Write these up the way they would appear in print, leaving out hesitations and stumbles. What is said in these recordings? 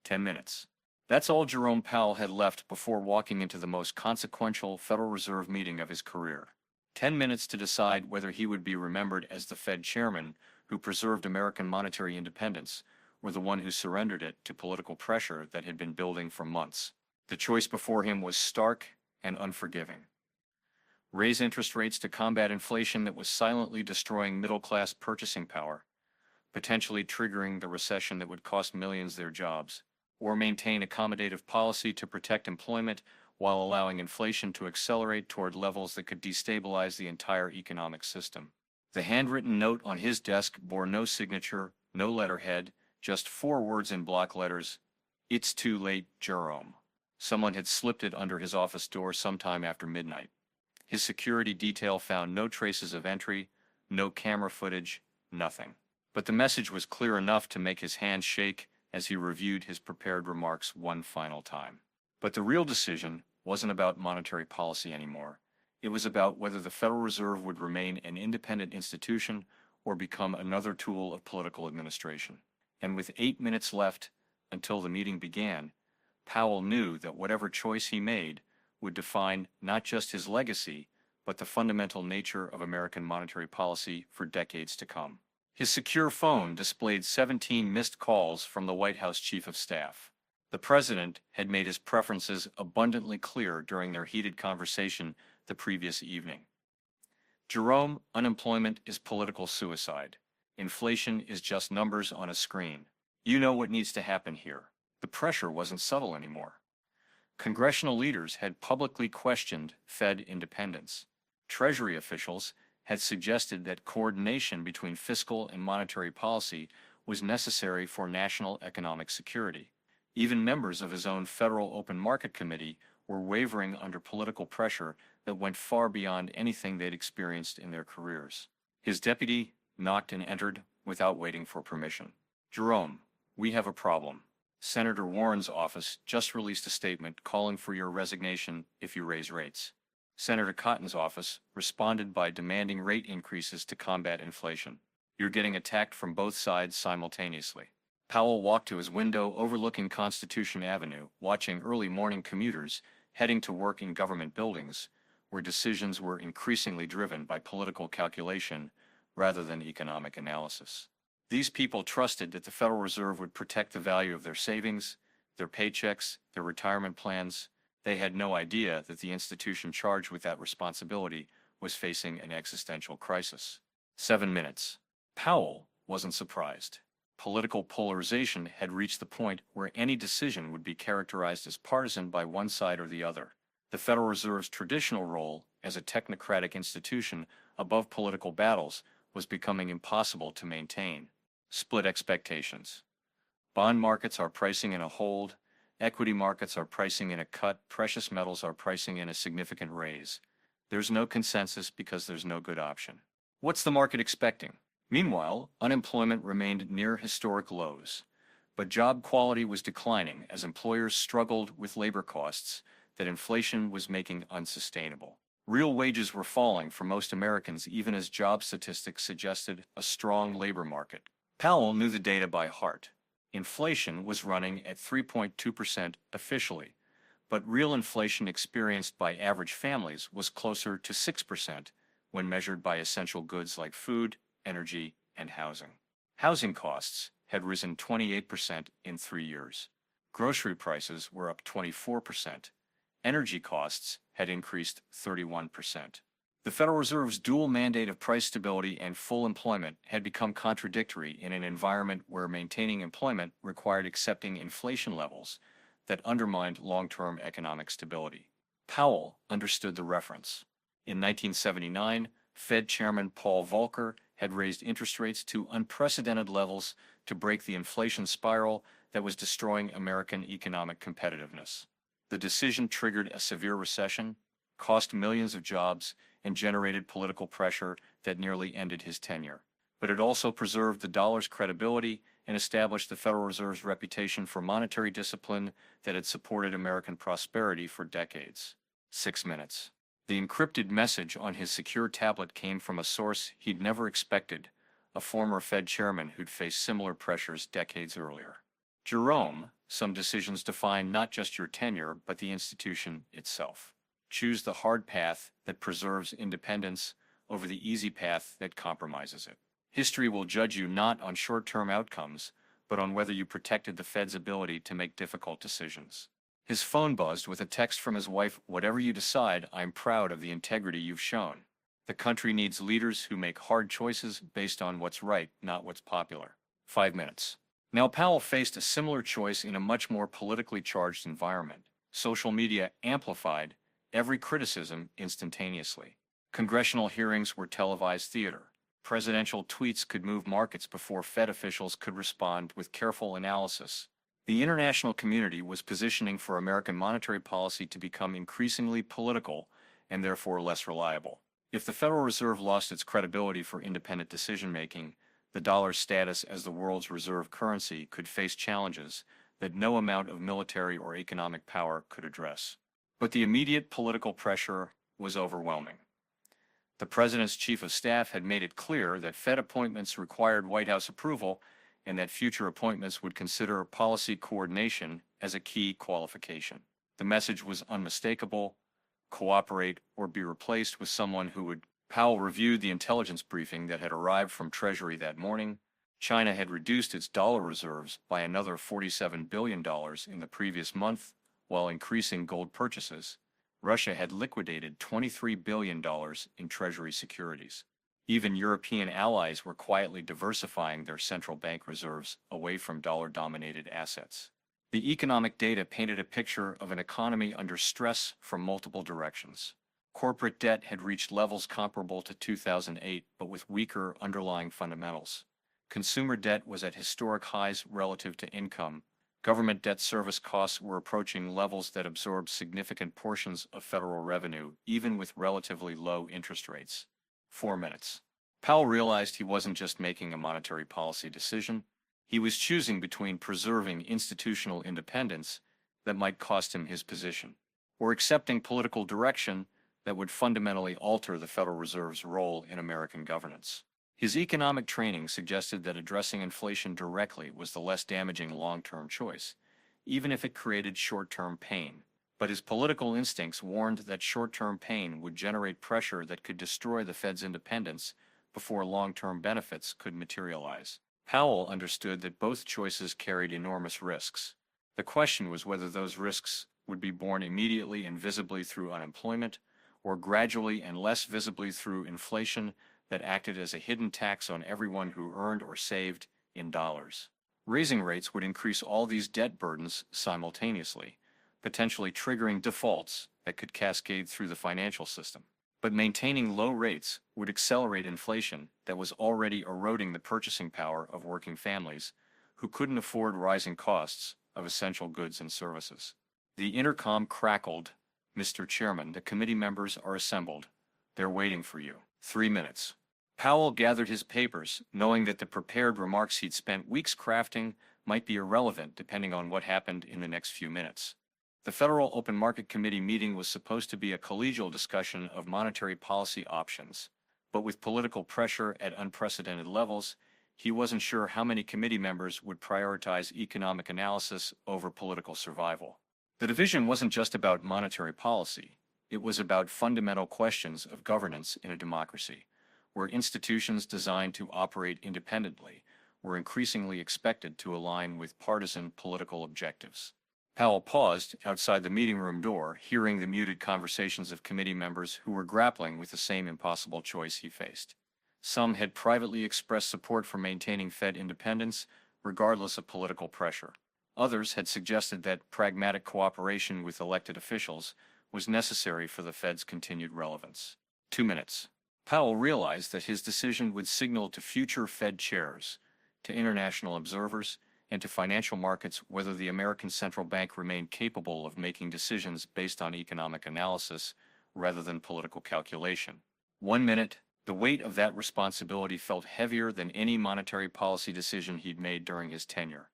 10 minutes. That's all Jerome Powell had left before walking into the most consequential Federal Reserve meeting of his career. 10 minutes to decide whether he would be remembered as the Fed chairman who preserved American monetary independence, or the one who surrendered it to political pressure that had been building for months. The choice before him was stark and unforgiving. Raise interest rates to combat inflation that was silently destroying middle-class purchasing power, potentially triggering the recession that would cost millions their jobs, or maintain accommodative policy to protect employment while allowing inflation to accelerate toward levels that could destabilize the entire economic system. The handwritten note on his desk bore no signature, no letterhead, just 4 words in block letters: "It's too late, Jerome." Someone had slipped it under his office door sometime after midnight. His security detail found no traces of entry, no camera footage, nothing. But the message was clear enough to make his hand shake as he reviewed his prepared remarks one final time. But the real decision wasn't about monetary policy anymore. It was about whether the Federal Reserve would remain an independent institution or become another tool of political administration. And with 8 minutes left until the meeting began, Powell knew that whatever choice he made would define not just his legacy, but the fundamental nature of American monetary policy for decades to come. His secure phone displayed 17 missed calls from the White House Chief of Staff. The president had made his preferences abundantly clear during their heated conversation the previous evening. Jerome, unemployment is political suicide. Inflation is just numbers on a screen. You know what needs to happen here. The pressure wasn't subtle anymore. Congressional leaders had publicly questioned Fed independence. Treasury officials had suggested that coordination between fiscal and monetary policy was necessary for national economic security. Even members of his own Federal Open Market Committee were wavering under political pressure that went far beyond anything they'd experienced in their careers. His deputy knocked and entered without waiting for permission. "Jerome, we have a problem. Senator Warren's office just released a statement calling for your resignation if you raise rates." Senator Cotton's office responded by demanding rate increases to combat inflation. "You're getting attacked from both sides simultaneously." Powell walked to his window overlooking Constitution Avenue, watching early morning commuters heading to work in government buildings, where decisions were increasingly driven by political calculation rather than economic analysis. These people trusted that the Federal Reserve would protect the value of their savings, their paychecks, their retirement plans. They had no idea that the institution charged with that responsibility was facing an existential crisis. 7 minutes. Powell wasn't surprised. Political polarization had reached the point where any decision would be characterized as partisan by one side or the other. The Federal Reserve's traditional role as a technocratic institution above political battles was becoming impossible to maintain. Split expectations. Bond markets are pricing in a hold, equity markets are pricing in a cut, precious metals are pricing in a significant raise. There's no consensus because there's no good option. What's the market expecting? Meanwhile, unemployment remained near historic lows, but job quality was declining as employers struggled with labor costs that inflation was making unsustainable. Real wages were falling for most Americans even as job statistics suggested a strong labor market. Powell knew the data by heart. Inflation was running at 3.2% officially, but real inflation experienced by average families was closer to 6% when measured by essential goods like food, energy, and housing. Housing costs had risen 28% in 3 years. Grocery prices were up 24%. Energy costs had increased 31%. The Federal Reserve's dual mandate of price stability and full employment had become contradictory in an environment where maintaining employment required accepting inflation levels that undermined long-term economic stability. Powell understood the reference. In 1979, Fed Chairman Paul Volcker had raised interest rates to unprecedented levels to break the inflation spiral that was destroying American economic competitiveness. The decision triggered a severe recession, cost millions of jobs, and generated political pressure that nearly ended his tenure. But it also preserved the dollar's credibility and established the Federal Reserve's reputation for monetary discipline that had supported American prosperity for decades. 6 minutes. The encrypted message on his secure tablet came from a source he'd never expected, a former Fed chairman who'd faced similar pressures decades earlier. "Jerome, Some decisions define not just your tenure, but the institution itself. Choose the hard path that preserves independence over the easy path that compromises it. History will judge you not on short-term outcomes, but on whether you protected the Fed's ability to make difficult decisions. His phone buzzed with a text from his wife. "Whatever you decide, I'm proud of the integrity you've shown. The country needs leaders who make hard choices based on what's right, not what's popular." 5 minutes. Now Powell faced a similar choice in a much more politically charged environment. Social media amplified every criticism instantaneously. Congressional hearings were televised theater. Presidential tweets could move markets before Fed officials could respond with careful analysis. The international community was positioning for American monetary policy to become increasingly political and therefore less reliable. If the Federal Reserve lost its credibility for independent decision-making, the dollar's status as the world's reserve currency could face challenges that no amount of military or economic power could address. But the immediate political pressure was overwhelming. The president's chief of staff had made it clear that Fed appointments required White House approval and that future appointments would consider policy coordination as a key qualification. The message was unmistakable: cooperate or be replaced with someone who would. Powell reviewed the intelligence briefing that had arrived from Treasury that morning. China had reduced its dollar reserves by another $47 billion in the previous month, while increasing gold purchases. Russia had liquidated $23 billion in Treasury securities. Even European allies were quietly diversifying their central bank reserves away from dollar-dominated assets. The economic data painted a picture of an economy under stress from multiple directions. Corporate debt had reached levels comparable to 2008, but with weaker underlying fundamentals. Consumer debt was at historic highs relative to income. Government debt service costs were approaching levels that absorbed significant portions of federal revenue, even with relatively low interest rates. 4 minutes. Powell realized he wasn't just making a monetary policy decision. He was choosing between preserving institutional independence that might cost him his position, or accepting political direction that would fundamentally alter the Federal Reserve's role in American governance. His economic training suggested that addressing inflation directly was the less damaging long-term choice, even if it created short-term pain. But his political instincts warned that short-term pain would generate pressure that could destroy the Fed's independence before long-term benefits could materialize. Powell understood that both choices carried enormous risks. The question was whether those risks would be borne immediately and visibly through unemployment, or gradually and less visibly through inflation that acted as a hidden tax on everyone who earned or saved in dollars. Raising rates would increase all these debt burdens simultaneously, potentially triggering defaults that could cascade through the financial system. But maintaining low rates would accelerate inflation that was already eroding the purchasing power of working families who couldn't afford rising costs of essential goods and services. The intercom crackled. "Mr. Chairman, the committee members are assembled. They're waiting for you." 3 minutes. Powell gathered his papers, knowing that the prepared remarks he'd spent weeks crafting might be irrelevant depending on what happened in the next few minutes. The Federal Open Market Committee meeting was supposed to be a collegial discussion of monetary policy options, but with political pressure at unprecedented levels, he wasn't sure how many committee members would prioritize economic analysis over political survival. The division wasn't just about monetary policy. It was about fundamental questions of governance in a democracy, where institutions designed to operate independently were increasingly expected to align with partisan political objectives. Powell paused outside the meeting room door, hearing the muted conversations of committee members who were grappling with the same impossible choice he faced. Some had privately expressed support for maintaining Fed independence, regardless of political pressure. Others had suggested that pragmatic cooperation with elected officials was necessary for the Fed's continued relevance. 2 minutes. Powell realized that his decision would signal to future Fed chairs, to international observers, and to financial markets whether the American Central Bank remained capable of making decisions based on economic analysis rather than political calculation. 1 minute. The weight of that responsibility felt heavier than any monetary policy decision he'd made during his tenure.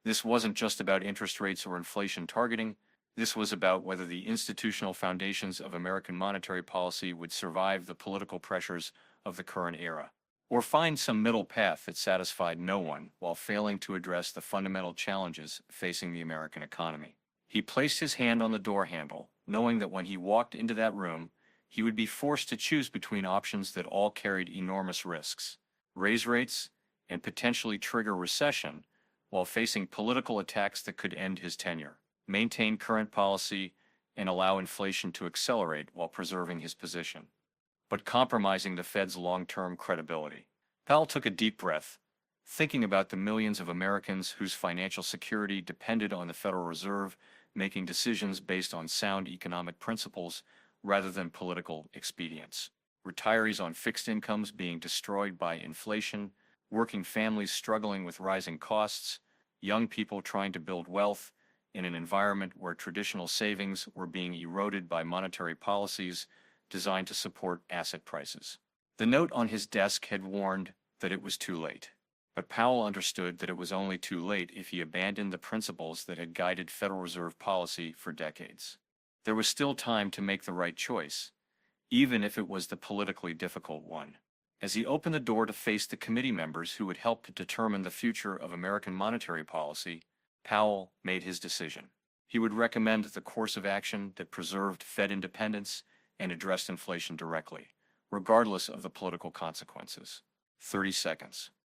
This wasn't just about interest rates or inflation targeting. This was about whether the institutional foundations of American monetary policy would survive the political pressures of the current era. or find some middle path that satisfied no one while failing to address the fundamental challenges facing the American economy. He placed his hand on the door handle, knowing that when he walked into that room, he would be forced to choose between options that all carried enormous risks: raise rates and potentially trigger recession, while facing political attacks that could end his tenure, maintain current policy, and allow inflation to accelerate while preserving his position, but compromising the Fed's long-term credibility. Powell took a deep breath, thinking about the millions of Americans whose financial security depended on the Federal Reserve making decisions based on sound economic principles rather than political expedience. Retirees on fixed incomes being destroyed by inflation, working families struggling with rising costs, young people trying to build wealth in an environment where traditional savings were being eroded by monetary policies designed to support asset prices. The note on his desk had warned that it was too late. But Powell understood that it was only too late if he abandoned the principles that had guided Federal Reserve policy for decades. There was still time to make the right choice, even if it was the politically difficult one. As he opened the door to face the committee members who would help to determine the future of American monetary policy, Powell made his decision. He would recommend the course of action that preserved Fed independence and addressed inflation directly, regardless of the political consequences. 30 seconds.